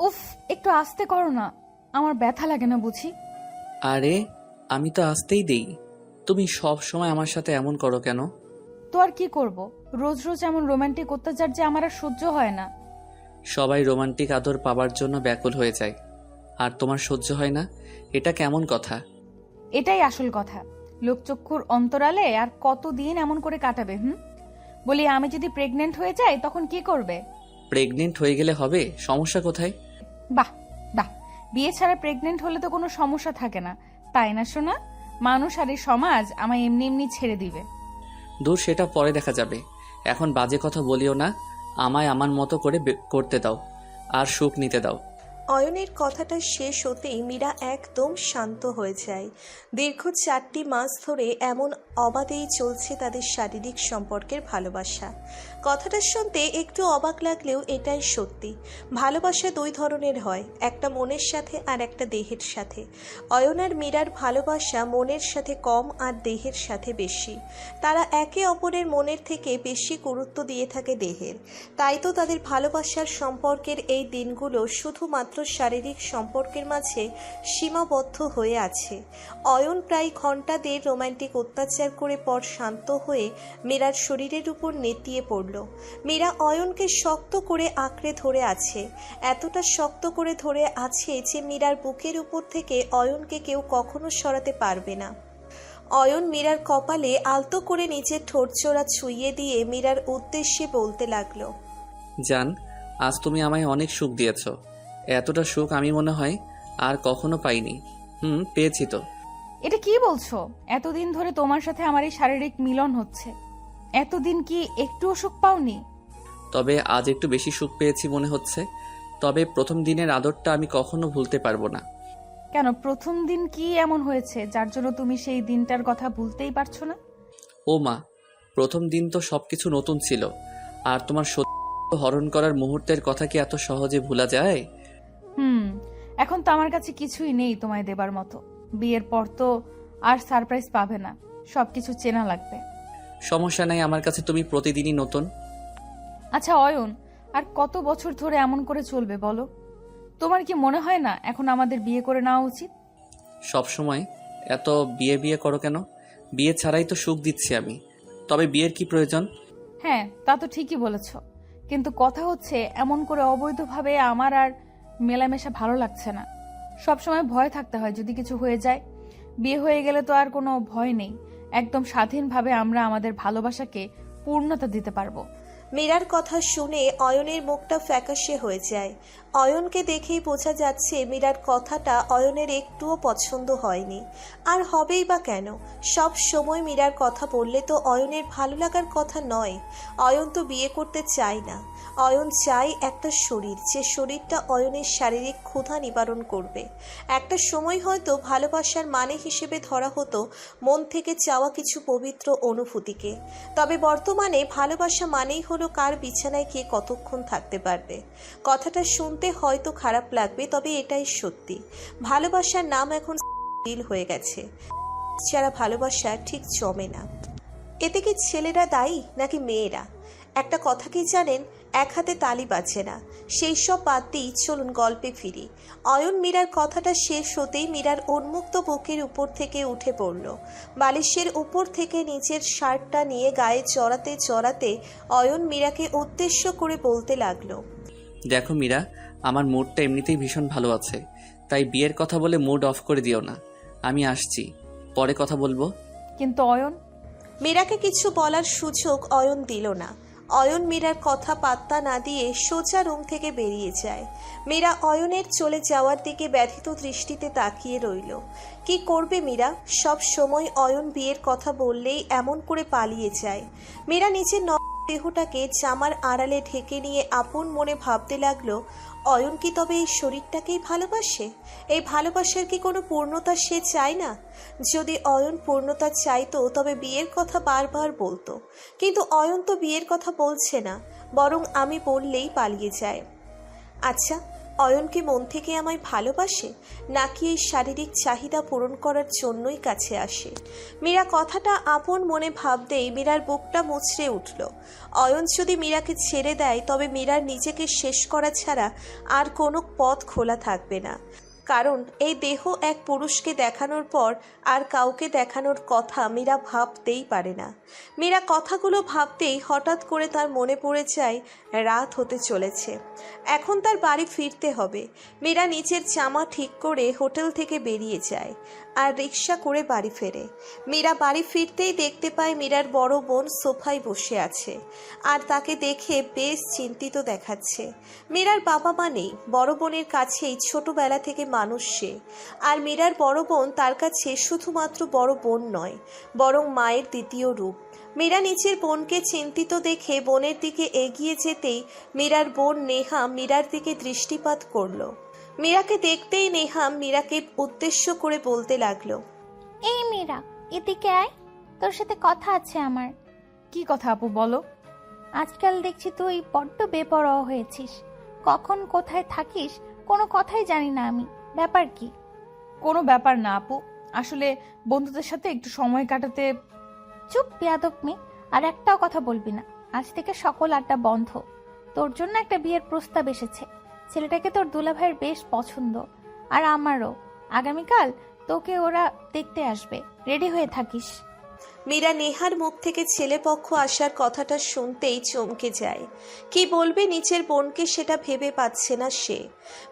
উফ, একটু আস্তে করো না, আমার ব্যথা লাগে না বুঝি? আরে আমি তো আসতেই দেই, তুমি সব সময় আমার সাথে এমন করো কেন? তো আর কি করব, রোজ রোজ এমন রোমান্টিক অত্যাচার যে আমার আর সহ্য হয় না। সবাই রোমান্টিক আদর পাবার জন্য ব্যাকুল হয়ে যায়, আর তোমার সহ্য হয় না? এটা কেমন কথা? এটাই আসল কথা। লোকচক্ষুর অন্তরালে আর কতদিন এমন করে কাটাবে? বলি, আমি যদি প্রেগনেন্ট হয়ে যাই তখন কি করবে? প্রেগনেন্ট হয়ে গেলে হবে, সমস্যা কোথায়? বাহ বাহ, বিয়ে ছাড়া প্রেগনেন্ট হলে তো কোনো সমস্যা থাকে না, তাই না শোনা? মানুষ আর এই সমাজ আমায় এমনি এমনি ছেড়ে দিবে। দূর, সেটা পরে দেখা যাবে। এখন বাজে কথা বলিও না, আমায় আমার মতো করে করতে দাও, আর সুখ নিতে দাও। অয়নের কথাটা শেষ হতেই মীরা একদম শান্ত হয়ে যায়। দীর্ঘ 4টি মাস ধরে এমন অবাধেই চলছে তাদের শারীরিক সম্পর্কের ভালোবাসা। কথাটা শুনতে একটু অবাক লাগলেও এটাই সত্যি। ভালোবাসা দুই ধরনের হয়, একটা মনের সাথে আর একটা দেহের সাথে। অয়ন আর মীরার ভালোবাসা মনের সাথে কম আর দেহের সাথে বেশি। তারা একে অপরের মনের থেকে বেশি গুরুত্ব দিয়ে থাকে দেহের। তাই তো তাদের ভালোবাসার সম্পর্কের এই দিনগুলো শুধুমাত্র শারীরিক সম্পর্কের মাঝে সীমাবদ্ধ হয়ে আছে। অয়ন প্রায় ঘন্টা দেড় রোমান্টিক অত্যাচার করে পর শান্ত হয়ে মীরার শরীরের উপর নেতিয়ে পড়ল। মীরা অয়নকে শক্ত করে আঁকড়ে ধরে আছে, এতটা শক্ত করে ধরে আছে যে মীরার বুকের উপর থেকে অয়নকে কেউ কখনো সরাতে পারবে না। অয়ন মীরার কপালে আলতো করে নিচের ঠোঁটজোড়া ছুঁয়ে দিয়ে মীরার উদ্দেশ্যে বলতে লাগলো, জান, আজ তুমি আমায় অনেক সুখ দিয়েছ। এতটা সুখ আমি মনে হয় আর কখনো পাইনি। পেয়েছি তো। এটা কি বলছো? এতদিন ধরে তোমার সাথে আমার এই শারীরিক মিলন হচ্ছে, এতদিন কি একটুও সুখ পাওনি? তবে আজ একটু বেশি সুখ পেয়েছি মনে হচ্ছে। তবে প্রথম দিনের আদরটা আমি কখনো ভুলতে পারবো না। কেন, প্রথম দিন কি এমন হয়েছে যার জন্য তুমি সেই দিনটার কথা ভুলতেই পারছো না? ও মা, প্রথম দিন তো সবকিছু নতুন ছিল, আর তোমার সত্য হরণ করার মুহূর্তের কথা কি এত সহজে ভোলা যায়? এখন তো আমার কাছে কিছুই নেই তোমায় দেবার মতো। বিয়ের পর তো আর সারপ্রাইজ পাবে না, সবকিছু চেনা লাগবে। সমস্যা নাই, আমার কাছে তুমি প্রতিদিনই নতুন। আচ্ছা অয়ন, আর কত বছর ধরে এমন করে চলবে বলো? তোমার কি মনে হয় না এখন আমাদের বিয়ে করে নেওয়া উচিত? সব সময় এত বিয়ে বিয়ে করো কেন? বিয়ে ছাড়াই তো সুখ দিচ্ছি আমি, তবে বিয়ের কি প্রয়োজন? হ্যাঁ, তা তো ঠিকই বলেছ, কিন্তু কথা হচ্ছে এমন করে অবৈধভাবে আমার আর মেলামেশা ভালো লাগছে না। সবসময় ভয় থাকতে হয় যদি কিছু হয়ে যায়। বিয়ে হয়ে গেলে তো আর কোনো ভয় নেই, একদম স্বাধীনভাবে আমরা আমাদের ভালোবাসাকে পূর্ণতা দিতে পারবো। মীরার কথা শুনে অয়নের মুখটা ফ্যাকাশে হয়ে যায়। অয়নকে দেখেই বোঝা যাচ্ছে মীরার কথাটা অয়নের একটুও পছন্দ হয়নি। আর হবেই বা কেন? সব সময় মীরার কথা বললে তো অয়নের ভালো লাগার কথা নয়। অয়ন তো বিয়ে করতে চায় না। অয়ন চায় একটা শরীর, যে শরীরটা অয়নের শারীরিক ক্ষুধা নিবারণ করবে। একটা সময় হয়তো ভালোবাসার মানে হিসেবে ধরা হতো মন থেকে চাওয়া কিছু পবিত্র অনুভূতিকে। তবে বর্তমানে ভালোবাসা মানেই হলো কার বিছানায় কে কতক্ষণ থাকতে পারবে। কথাটা শুনতে হয়তো খারাপ লাগবে, তবে এটাই সত্যি। ভালোবাসার নাম এখন দিল হয়ে গেছে, যারা ভালোবাসা ঠিক জমে না। এতে কি ছেলেরা দায়ী নাকি মেয়েরা? একটা কথা কি জানেন, এক হাতে তালি বাজে না। সেই সব বাদ দিই, চলুন গল্পে ফিরি। অয়ন মীরার কথাটা শেষ হতেই মীরার উন্মুক্ত বুকের উপর থেকে উঠে পড়ল। বালিশের উপর থেকে নিচের শার্টটা নিয়ে গায়ে চড়াতে চড়াতে অয়ন মীরাকে উদ্দেশ্য করে বলতে লাগলো, দেখো মীরা, আমার মুডটা এমনিতেই ভীষণ ভালো আছে, তাই বিয়ের কথা বলে মুড অফ করে দিও না। আমি আসছি, পরে কথা বলবো। কিন্তু অয়ন। মীরাকে কিছু বলার সুযোগ অয়ন দিল না। অয়ন মীরার কথা পাত্তা না দিয়ে সোজা রুম থেকে বেরিয়ে যায়। মীরা অয়নের চলে যাওয়ার দিকে ব্যথিত দৃষ্টিতে তাকিয়ে রইল। কি করবে মীরা? সব সময় অয়ন বিয়ের কথা বললেই এমন করে পালিয়ে যায়। মীরা নিজের দেহটাকে জামার আড়ালে ঢেকে নিয়ে আপন মনে ভাবতে লাগলো, অয়ন কি তবে এই শরীরটাকেই ভালোবাসে? এই ভালোবাসার কি কোনো পূর্ণতা সে চায় না? যদি অয়ন পূর্ণতা চাইতো তবে বিয়ের কথা বারবার বলতো, কিন্তু অয়ন তো বিয়ের কথা বলছে না, বরং আমি বললেই পালিয়ে যায়। আচ্ছা, অয়ন কি মন থেকে আমায় ভালোবাসে, নাকি এই শারীরিক চাহিদা পূরণ করার জন্যই কাছে আসে? মীরা কথাটা আপন মনে ভাবতেই মীরার বুকটা মুচড়ে উঠল। অয়ন যদি মীরাকে ছেড়ে দেয় তবে মীরার নিজেকে শেষ করা ছাড়া আর কোনো পথ খোলা থাকবে না। কারণ এই দেহ এক পুরুষকে দেখানোর পর আর কাউকে দেখানোর কথা মীরা ভাবতেই পারে না। মীরা কথাগুলো ভাবতেই হঠাৎ করে তার মনে পড়ে যায় রাত হতে চলেছে, এখন তার বাড়ি ফিরতে হবে। মীরা নিচের জামা ঠিক করে হোটেল থেকে বেরিয়ে যায় আর রিক্সা করে বাড়ি ফেরে। মীরা বাড়ি ফিরতেই দেখতে পায় মীরার বড় বোন সোফায় বসে আছে আর তাকে দেখে বেশ চিন্তিত দেখাচ্ছে। মীরার বাবা মা নেই, বড় বোনের কাছেই ছোটবেলা থেকে মানুষ সে। আর মীরার বড় বোন তার কাছে শুধুমাত্র বড় বোন নয়, বরং মায়ের দ্বিতীয় রূপ। মীরা নিচের বোনকে চিন্তিত দেখে বোনের দিকে এগিয়ে যেতেই মীরার বোন নেহা মীরার দিকে দৃষ্টিপাত করল। মীরাকে দেখতেই নেহা মীরাকে উদ্দেশ্য করে বলতে লাগলো, এই মীরা, এদিকে আয়, তোর সাথে কথা আছে আমার। কি কথা আপু, বলো। আজকাল দেখছি তুই বড্ড বেপরোয়া হয়েছিস। কখন কোথায় থাকিস কোনো কথাই জানি না আমি। ব্যাপার কি? কোনো ব্যাপার না আপু, আসলে বন্ধুদের সাথে একটু সময় কাটাতে। চুপ বেয়াদব মেয়ে, আর একটাও কথা বলবি না। আজ থেকে সকল আড্ডা বন্ধ। তোর জন্য একটা বিয়ের প্রস্তাব এসেছে। ছেলেটাকে তোর দুলাভাইয়ের বেশ পছন্দ, আর আমারও। আগামীকাল তোকে ওরা দেখতে আসবে, রেডি হয়ে থাকিস। মীরা নেহার মুখ থেকে ছেলেপক্ষ আসার কথাটা শুনতেই চমকে যায়। কি বলবে নিচের বোনকে সেটা ভেবে পাচ্ছে না সে।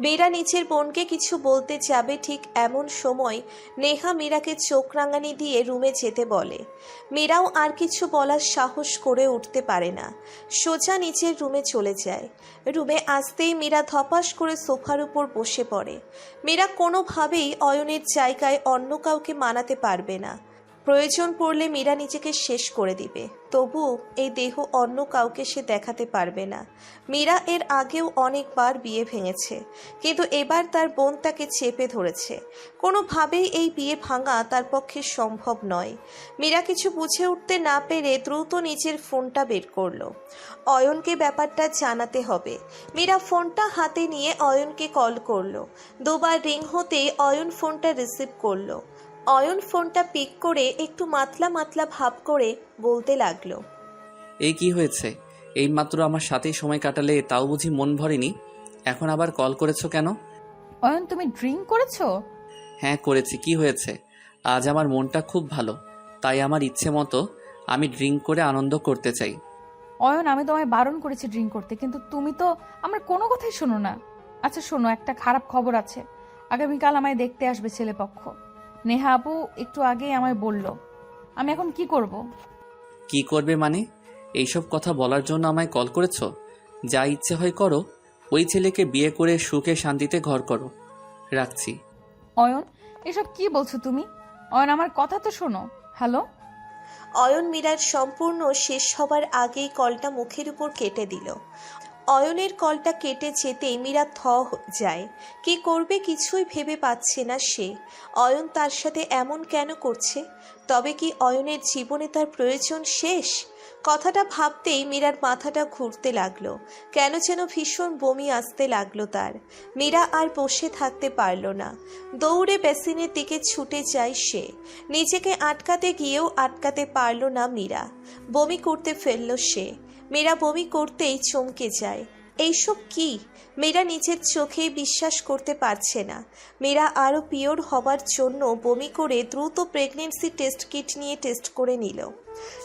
মীরা নিচের বোনকে কিছু বলতে যাবে, ঠিক এমন সময় নেহা মীরাকে চোখ রাঙানি দিয়ে রুমে যেতে বলে। মীরাও আর কিছু বলার সাহস করে উঠতে পারে না, সোজা নিচের রুমে চলে যায়। রুমে আসতেই মীরা ধপাস করে সোফার উপর বসে পড়ে। মীরা কোনোভাবেই অয়নের জায়গায় অন্য কাউকে মানাতে পারবে না। প্রয়োজন পড়লে মীরা নিজেকে শেষ করে দিবে, তবু এই দেহ অন্য কাউকে সে দেখাতে পারবে না। মীরা এর আগেও অনেকবার বিয়ে ভেঙেছে, কিন্তু এবার তার বোন তাকে চেপে ধরেছে। কোনোভাবেই এই বিয়ে ভাঙা তার পক্ষে সম্ভব নয়। মীরা কিছু বুঝে উঠতে না পেরে দ্রুত নিজের ফোনটা বের করলো। অয়নকে ব্যাপারটা জানাতে হবে। মীরা ফোনটা হাতে নিয়ে অয়নকে কল করলো। দুবার রিং হতেই অয়ন ফোনটা রিসিভ করলো। অয়ন ফোনটা পিক করে একটু মাতলা মাতলা ভাব করে বলতে লাগলো, এই কি হয়েছে? এইমাত্র আমার সাথেই সময় কাটালে, তাও বুঝি মন ভরেনি, এখন আবার কল করেছো কেন? অয়ন, তুমি ড্রিঙ্ক করেছো? হ্যাঁ করেছি, কি হয়েছে? আজ আমার মনটা খুব ভালো, তাই আমার ইচ্ছে মতো আমি ড্রিঙ্ক করে আনন্দ করতে চাই। অয়ন, আমি তোমায় বারণ করেছি ড্রিঙ্ক করতে, কিন্তু তুমি তো আমার কোনো কথাই শোনো না। আচ্ছা শোনো, একটা খারাপ খবর আছে। আগামীকাল আমায় দেখতে আসবে ছেলেপক্ষ। নেহা আপু একটু আগেই আমায় বলল। আমি এখন কি করব? কি করবে মানে? এইসব কথা বলার জন্য আমায় কল করেছো? যা ইচ্ছে হয় করো, ওই ছেলেকে বিয়ে করে সুখে শান্তিতে ঘর করো। রাখছি। অয়ন, এসব কি বলছো তুমি? অয়ন, আমার কথা তো শোনো। হ্যালো। অয়ন মীরার সম্পূর্ণ শেষ হবার আগেই কলটা মুখের উপর কেটে দিল। অয়নের কলটা কেটে যেতেই মীরা যায়। কি করবে কিছুই ভেবে পাচ্ছে না সে। অয়ন তার সাথে এমন কেন করছে? তবে কি অয়নের জীবনে তার প্রয়োজন শেষ? কথাটা ভাবতেই মীরার মাথাটা ঘুরতে লাগলো। কেন যেন ভীষণ বমি আসতে লাগলো তার। মীরা আর বসে থাকতে পারল না, দৌড়ে বেসিনের দিকে ছুটে যায় সে। নিজেকে আটকাতে গিয়েও আটকাতে পারল না মীরা, বমি করতে ফেলল সে। মীরা বমি করতেই চমকে যায়। এইসব কি? মীরা নিজের চোখেই বিশ্বাস করতে পারছে না। মীরা আরও পিওর হবার জন্য বমি করে দ্রুত প্রেগনেন্সি টেস্ট কিট নিয়ে টেস্ট করে নিল।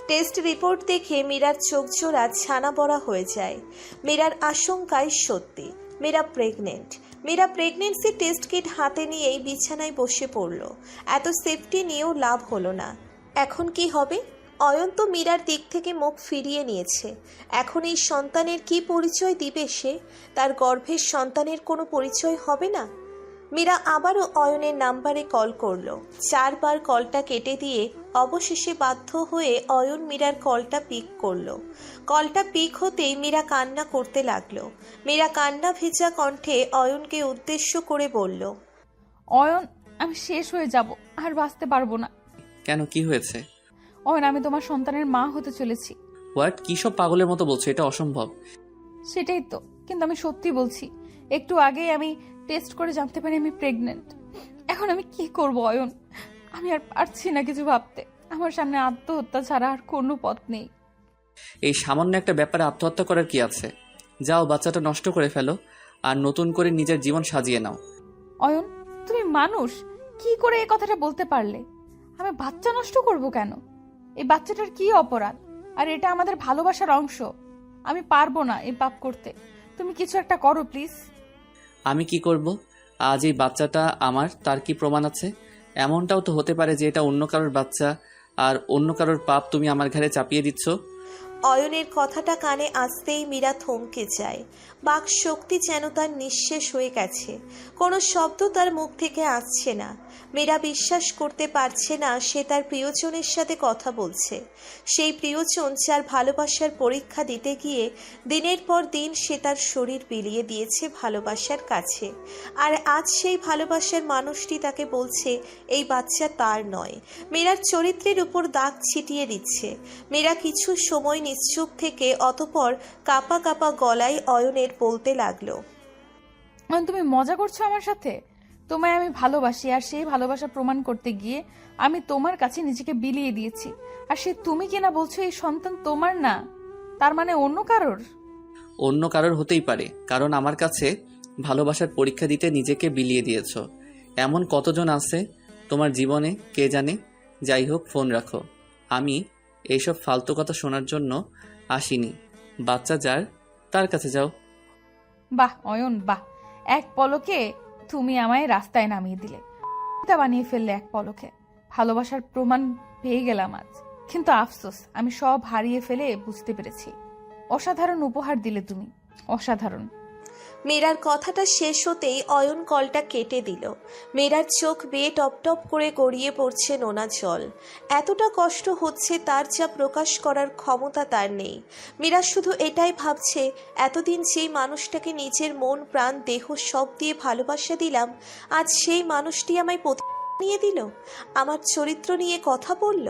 টেস্ট রিপোর্ট দেখে মীরার চোখ জোড়া ছানা বড়া হয়ে যায়। মীরার আশঙ্কায় সত্যি, Meera pregnant. Meera pregnancy test kit হাতে নিয়েই বিছানায় বসে পড়ল। এত সেফটি নিয়েও লাভ হলো না। এখন কি হবে? অয়ন তো মীরার দিক থেকে মুখ ফিরিয়ে নিয়েছে। এখন এই সন্তানের কি পরিচয় দিবে সে? তার গর্ভের সন্তানের কোনো পরিচয় হবে না। মীরা আবারও অয়নের নাম্বারে কল করলো। 4 বার কলটা কেটে দিয়ে অবশেষে বাধ্য হয়ে অয়ন মীরার কলটা পিক করলো। কলটা পিক হতেই মীরা কান্না করতে লাগলো। মীরা কান্না ভেজা কণ্ঠে অয়নকে উদ্দেশ্য করে বলল, অয়ন, আমি শেষ হয়ে যাব, আর বাঁচতে পারবো না। কেন, কি হয়েছে? অয়ন, আমি তোমার সন্তানের মা হতে চলেছি। হোয়াট? কি সব পাগলের মতো বলছো? এটা অসম্ভব। সেটাই তো, কিন্তু আমি সত্যি বলছি। একটু আগেই আমি টেস্ট করে জানতে পারি আমি প্রেগনেন্ট। এখন আমি কি করব অয়ন? আমি আর পারছি না কিছু ভাবতে। আমার সামনে আত্মহত্যা ছাড়া আর কোনো পথ নেই। এই সামান্য একটা ব্যাপারে আত্মহত্যা করার কি আছে? যাও বাচ্চাটা নষ্ট করে ফেলো আর নতুন করে নিজের জীবন সাজিয়ে নাও। অয়ন, তুমি মানুষ, কি করে এই কথাটা বলতে পারলে? আমি বাচ্চা নষ্ট করব কেন? এই বাচ্চাটার কি অপরাধ? আর এটা আমাদের ভালোবাসার অংশ। আমি পারবো না এই পাপ করতে। তুমি কিছু একটা করো প্লিজ। আমি কি করব? আজ এই বাচ্চাটা আমার, তার কি প্রমাণ আছে? এমনটাও তো হতে পারে যে এটা অন্য কারোর বাচ্চা, আর অন্য কারোর পাপ তুমি আমার ঘাড়ে চাপিয়ে দিচ্ছ। অয়নের কথাটা কানে আসতেই মীরা থমকে যায়। বাক শক্তি যেন তার নিঃশেষ হয়ে গেছে। কোনো শব্দ তার মুখ থেকে আসছে না। মীরা বিশ্বাস করতে পারছে না সে তার প্রিয়জনের সাথে কথা বলছে। সেই প্রিয়জন যার ভালোবাসার পরীক্ষা দিতে গিয়ে দিনের পর দিন সে তার শরীর বিলিয়ে দিয়েছে ভালোবাসার কাছে। আর আজ সেই ভালোবাসার মানুষটি তাকে বলছে এই বাচ্চা তার নয়। মীরার চরিত্রের উপর দাগ ছিটিয়ে দিচ্ছে। মীরা কিছু সময় নিশ্চুপ থেকে অতঃপর কাঁপা কাঁপা গলায় অয়নের বলতে লাগলো, তুমি মজা করছো আমার সাথে? তোমায় আমি ভালোবাসি, আর সেই ভালোবাসা প্রমাণ করতে গিয়ে আমি তোমার কাছে নিজেকে বিলিয়ে দিয়েছি। আর সে তুমি কিনা বলছো এই সন্তান তোমার না, তার মানে অন্য কারোর? অন্য কারোর হতেই পারে, কারণ আমার কাছে ভালোবাসার পরীক্ষা দিতে নিজেকে বিলিয়ে দিয়েছ। এমন কতজন আছে তোমার জীবনে কে জানে। যাই হোক, ফোন রাখো। আমি এইসব ফালতু কথা শোনার জন্য আসিনি। বাচ্চা যার, তার কাছে যাও। বাহ অয়ন বাহ, এক পলকে তুমি আমায় রাস্তায় নামিয়ে দিলে। তা বানিয়ে ফেললে এক পলকে। ভালোবাসার প্রমাণ পেয়ে গেলাম আজ। কিন্তু আফসোস, আমি সব হারিয়ে ফেলে বুঝতে পেরেছি। অসাধারণ উপহার দিলে তুমি, অসাধারণ। মীরার কথাটা শেষ হতেই অয়ন কলটা কেটে দিল। মীরার চোখ বেয়ে টপ টপ করে গড়িয়ে পড়ছে নোনা জল। এতটা কষ্ট হচ্ছে তার, যা প্রকাশ করার ক্ষমতা তার নেই। মীরা শুধু এটাই ভাবছে, এতদিন যেই মানুষটাকে নিজের মন প্রাণ দেহ সব দিয়ে ভালোবাসা দিলাম, আজ সেই মানুষটি আমায় নিয়ে দিল, আমার চরিত্র নিয়ে কথা বলল।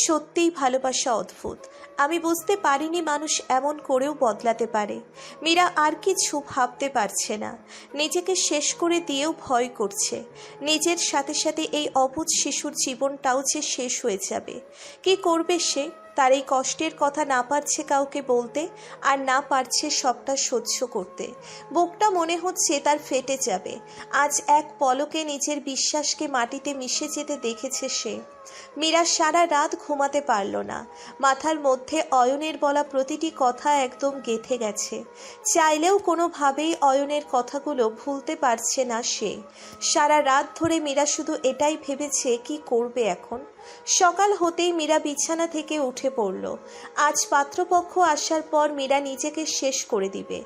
সত্যিই ভালোবাসা অদ্ভুত। আমি বুঝতে পারিনি মানুষ এমন করেও বদলাতে পারে। মীরা আর কিছু ভাবতে পারছে না। নিজেকে শেষ করে দিয়েও ভয় করছে। নিজের সাথে সাথে এই অবুঝ শিশুর জীবনটাও যে শেষ হয়ে যাবে। কি করবে সে? তার এই কষ্টের কথা না পারছে কাউকে বলতে, আর না পারছে সবটা সহ্য করতে। বুকটা মনে হচ্ছে তার ফেটে যাবে। আজ এক পলকে নিজের বিশ্বাসকে মাটিতে মিশে যেতে দেখেছে সে। মীরা সারা রাত ঘুমাতে পারল না। মাথার মধ্যে অয়নের বলা প্রতিটি কথা একদম গেঁথে গেছে। চাইলেও কোনোভাবেই অয়নের কথাগুলো ভুলতে পারছে না সে। সারা রাত ধরে মীরা শুধু এটাই ভেবেছে কি করবে এখন। সকাল হতেই মীরা বিছানা থেকে উঠে পড়ল। আজ পাত্রপক্ষ আসার পর মীরা নিজেকে শেষ করে দিবে।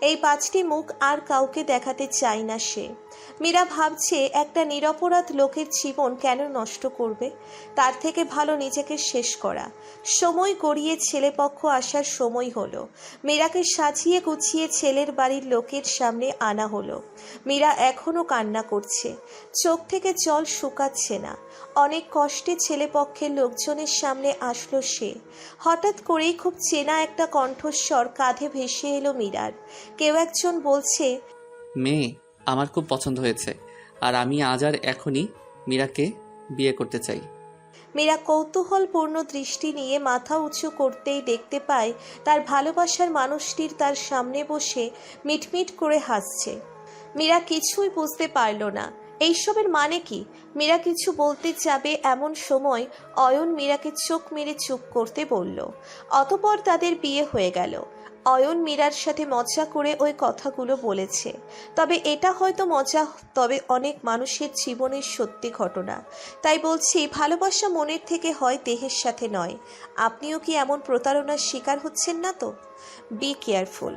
এই 5টি মুখ আর কাউকে দেখাতে চায় না সে। মীরা ভাবছে একটা নিরপরাধ লোকের জীবন কেন নষ্ট করবে? তার থেকে ভালো নিজেকে শেষ করা। সময় গড়িয়ে ছেলেপক্ষ আসার সময় হলো। মীরাকে সাজিয়ে গুছিয়ে ছেলের বাড়ির লোকের সামনে আনা হলো। মীরা এখনো কান্না করছে, চোখ থেকে জল শুকাচ্ছে না। অনেক কষ্টে ছেলেপক্ষের লোকজনের সামনে আসলো সে। হঠাৎ করেই খুব চেনা একটা কণ্ঠস্বর কাঁধে ভেসে এলো মীরার। কেউ একজন বলছে, মেয়ে আমার খুব পছন্দ হয়েছে, আর আমি আজ আর এখনই মীরাকে বিয়ে করতে চাই। মীরা কৌতূহলপূর্ণ দৃষ্টি নিয়ে মাথা উঁচু করতেই দেখতে পায় তার ভালোবাসার মানুষটির তার সামনে বসে মিটমিট করে হাসছে। মীরা কিছুই বুঝতে পারল না এইসবের মানে কি। মীরা কিছু বলতে যাবে এমন সময় অয়ন মীরাকে চোখ মেরে চুপ করতে বলল। অতঃপর তাদের বিয়ে হয়ে গেল। অয়ন মীরার সাথে মজা করে ওই কথাগুলো বলেছে। তবে এটা হয়তো মজা, তবে অনেক মানুষের জীবনের সত্যি ঘটনা। তাই বলছি, ভালোবাসা মনের থেকে হয়, দেহের সাথে নয়। আপনিও কি এমন প্রতারণার শিকার হচ্ছেন না তো? Be careful.